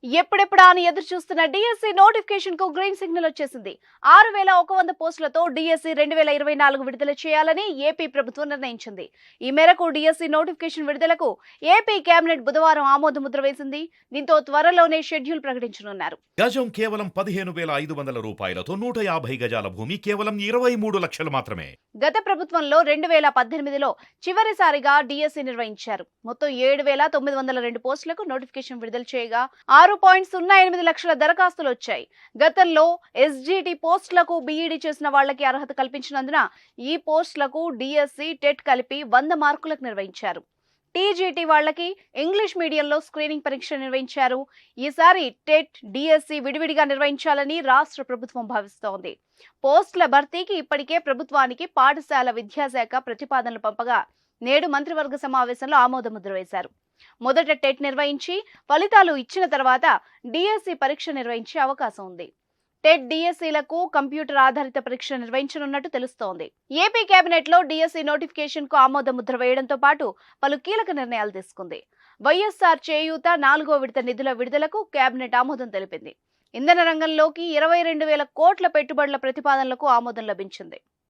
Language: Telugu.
ఎప్పుడెప్పుడా అని ఎదురు చూస్తున్న డిఎస్సి నోటిఫికేషన్ కు గ్రీన్ సిగ్నల్ వచ్చేసింది. 6100 పోస్టులతో డిఎస్సి 2024 విడుదల చేయాలని ఏపీ ప్రభుత్వం నిర్ణయించింది. ఈ మేరకు డిఎస్సి నోటిఫికేషన్ విడుదలకు ఏపీ కేబినెట్ బుధవారం ఆమోద ముద్ర వేసింది. దీంతో త్వరలోనే షెడ్యూల్ ప్రకటించనున్నారు. గజం కేవలం 15,500 రూపాయలతో 150 గజాల భూమి కేవలం 23 లక్షలు మాత్రమే. గత ప్రభుత్వంలో 2018లో చివరిసారిగా డిఎస్సి నిర్వహించారు. మొత్తం 7,902 పోస్టులకు నోటిఫికేషన్ విడుదల చేయగా 6.08 లక్షల దరఖాస్తులు వచ్చాయి. గతంలో ఎస్జిటి పోస్టులకు బీఈడీ చేసిన వాళ్లకి అర్హత కల్పించినందున ఈ పోస్టులకు డిఎస్సి టెట్ కలిపి 100 మార్కులకు నిర్వహించారు. టీజీటీ వాళ్లకి ఇంగ్లీష్ మీడియంలో స్క్రీనింగ్ పరీక్ష నిర్వహించారు. ఈసారి టెట్, డిఎస్సి విడివిడిగా నిర్వహించాలని రాష్ట్ర ప్రభుత్వం భావిస్తోంది. పోస్టుల భర్తీకి ఇప్పటికే ప్రభుత్వానికి పాఠశాల విద్యాశాఖ ప్రతిపాదనలు పంపగా నేడు మంత్రివర్గ సమావేశంలో ఆమోద ముద్ర వేశారు. మొదట టెట్ నిర్వహించి ఫలితాలు ఇచ్చిన తర్వాత డిఎస్సి పరీక్ష నిర్వహించే అవకాశం ఉంది. టెట్, డిఎస్సీలకు కంప్యూటర్ ఆధారిత పరీక్ష నిర్వహించనున్నట్టు తెలుస్తోంది. ఏపీ కేబినెట్ లో డిఎస్సి నోటిఫికేషన్ కు ఆమోద ముద్ర వేయడంతో పాటు పలు కీలక నిర్ణయాలు తీసుకుంది. వైఎస్ఆర్ చేయూత 4వ విడత నిధుల విడుదలకు కేబినెట్ ఆమోదం తెలిపింది. ఇంధన రంగంలోకి 22,000 కోట్ల పెట్టుబడుల ప్రతిపాదనలకు ఆమోదం లభించింది.